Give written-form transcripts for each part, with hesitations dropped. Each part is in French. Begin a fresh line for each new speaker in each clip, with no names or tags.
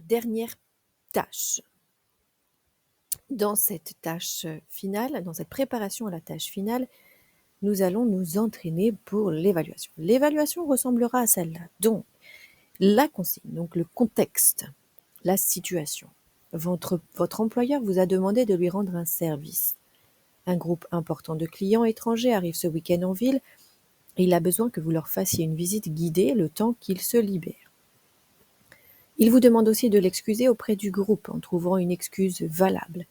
dernière tâche. Dans cette tâche finale, dans cette préparation à la tâche finale, nous allons nous entraîner pour l'évaluation. L'évaluation ressemblera à celle-là. Donc, la consigne, donc le contexte, la situation. Votre employeur vous a demandé de lui rendre un service. Un groupe important de clients étrangers arrive ce week-end en ville et il a besoin que vous leur fassiez une visite guidée le temps qu'ils se libèrent. Il vous demande aussi de l'excuser auprès du groupe en trouvant une excuse valable.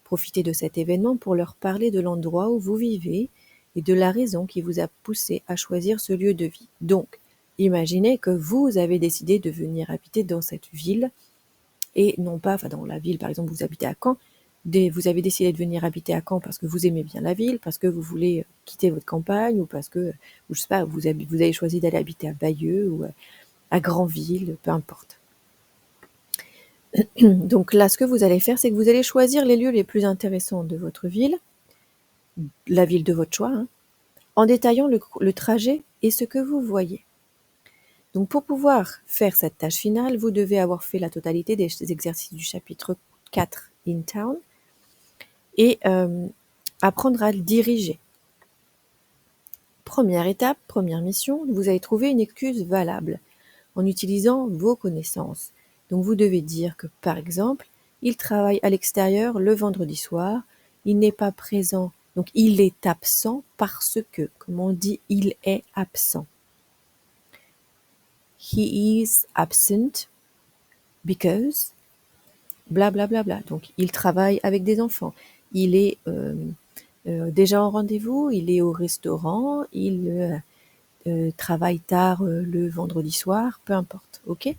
Profitez de cet événement pour leur parler de l'endroit où vous vivez et de la raison qui vous a poussé à choisir ce lieu de vie. Donc, imaginez que vous avez décidé de venir habiter dans cette ville et non pas, dans la ville, par exemple, vous habitez à Caen, vous avez décidé de venir habiter à Caen parce que vous aimez bien la ville, parce que vous voulez quitter votre campagne ou parce que, ou je sais pas, vous avez choisi d'aller habiter à Bayeux ou à Granville, peu importe. Donc là, ce que vous allez faire, c'est que vous allez choisir les lieux les plus intéressants de votre ville, la ville de votre choix, en détaillant le trajet et ce que vous voyez. Donc pour pouvoir faire cette tâche finale, vous devez avoir fait la totalité des exercices du chapitre 4 in town et apprendre à le diriger. Première étape, première mission, vous allez trouver une excuse valable en utilisant vos connaissances. Donc vous devez dire que, par exemple, il travaille à l'extérieur le vendredi soir, il n'est pas présent, donc il est absent parce que, comme on dit, il est absent. He is absent because bla bla bla bla. Donc il travaille avec des enfants, il est déjà en rendez-vous, il est au restaurant, il travaille tard le vendredi soir, peu importe, ok ?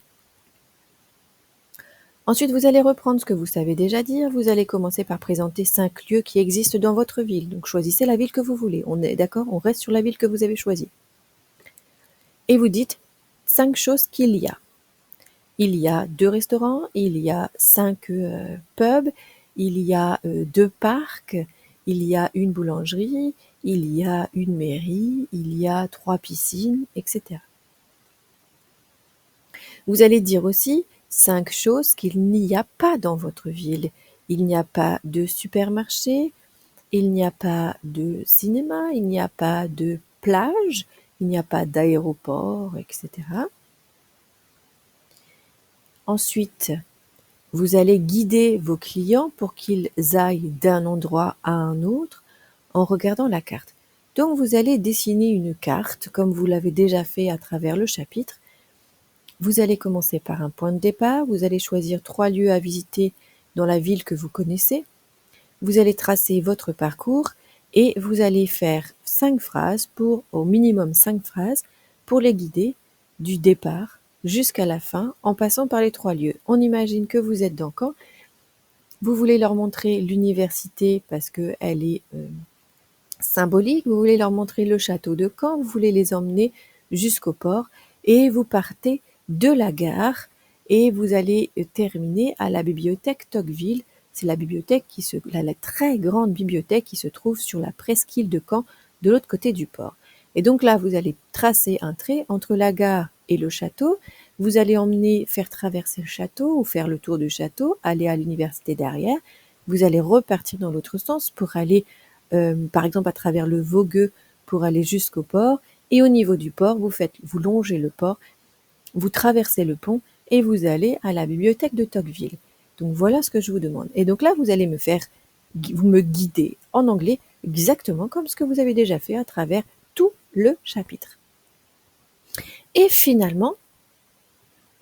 Ensuite, vous allez reprendre ce que vous savez déjà dire. Vous allez commencer par présenter 5 lieux qui existent dans votre ville. Donc, choisissez la ville que vous voulez. On est d'accord ? On reste sur la ville que vous avez choisie. Et vous dites 5 choses qu'il y a. Il y a 2 restaurants, il y a 5 pubs, il y a 2 parcs, il y a une boulangerie, il y a une mairie, il y a 3 piscines, etc. Vous allez dire aussi 5 choses qu'il n'y a pas dans votre ville. Il n'y a pas de supermarché, il n'y a pas de cinéma, il n'y a pas de plage, il n'y a pas d'aéroport, etc. Ensuite, vous allez guider vos clients pour qu'ils aillent d'un endroit à un autre en regardant la carte. Donc vous allez dessiner une carte comme vous l'avez déjà fait à travers le chapitre. Vous allez commencer par un point de départ, vous allez choisir 3 lieux à visiter dans la ville que vous connaissez. Vous allez tracer votre parcours et vous allez faire 5 phrases au minimum 5 phrases pour les guider du départ jusqu'à la fin en passant par les 3 lieux. On imagine que vous êtes dans Caen, vous voulez leur montrer l'université parce qu'elle est symbolique, vous voulez leur montrer le château de Caen, vous voulez les emmener jusqu'au port et vous partez de la gare et vous allez terminer à la bibliothèque Tocqueville. C'est la bibliothèque la très grande bibliothèque qui se trouve sur la presqu'île de Caen, de l'autre côté du port. Et donc là, vous allez tracer un trait entre la gare et le château. Vous allez faire traverser le château ou faire le tour du château, aller à l'université derrière. Vous allez repartir dans l'autre sens pour aller, par exemple, à travers le Vogueux pour aller jusqu'au port. Et au niveau du port, vous longez le port, vous traversez le pont et vous allez à la bibliothèque de Tocqueville. Donc voilà ce que je vous demande. Et donc là, vous allez vous me guider en anglais exactement comme ce que vous avez déjà fait à travers tout le chapitre. Et finalement,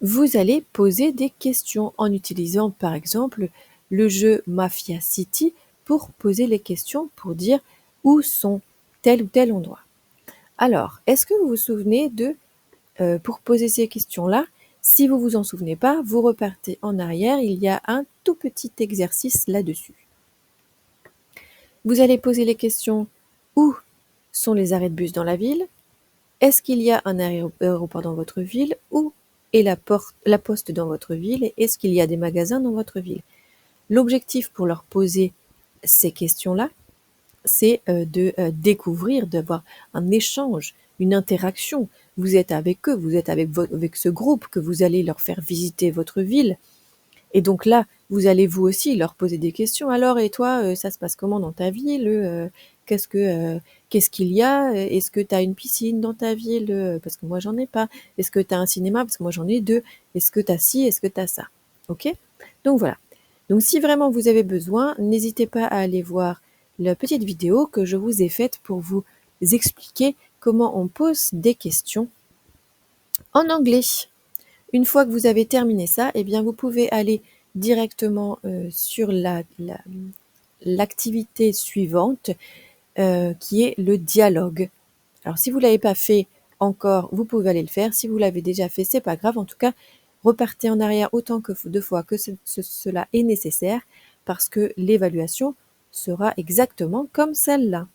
vous allez poser des questions en utilisant par exemple le jeu Mafia City pour poser les questions pour dire où sont tel ou tel endroit. Alors, est-ce que vous vous souvenez pour poser ces questions-là, si vous vous en souvenez pas, vous repartez en arrière, il y a un tout petit exercice là-dessus. Vous allez poser les questions où sont les arrêts de bus dans la ville? Est-ce qu'il y a un aéroport dans votre ville? Où est la poste dans votre ville? Et est-ce qu'il y a des magasins dans votre ville? L'objectif pour leur poser ces questions-là, c'est de découvrir, d'avoir un échange, une interaction. Vous êtes avec eux, vous êtes avec ce groupe que vous allez leur faire visiter votre ville. Et donc là, vous allez vous aussi leur poser des questions. Alors, et toi, ça se passe comment dans ta ville? Qu'est-ce que, qu'est-ce qu'il y a? Est-ce que tu as une piscine dans ta ville? Parce que moi, j'en ai pas. Est-ce que tu as un cinéma? Parce que moi, j'en ai deux. Est-ce que tu as ci? Est-ce que tu as ça? OK? Donc voilà. Donc si vraiment vous avez besoin, n'hésitez pas à aller voir la petite vidéo que je vous ai faite pour vous expliquer comment on pose des questions en anglais. Une fois que vous avez terminé ça, eh bien vous pouvez aller directement sur l'activité suivante qui est le dialogue. Alors si vous ne l'avez pas fait encore, vous pouvez aller le faire. Si vous l'avez déjà fait, c'est pas grave. En tout cas, repartez en arrière autant que de fois que cela est nécessaire parce que l'évaluation sera exactement comme celle-là.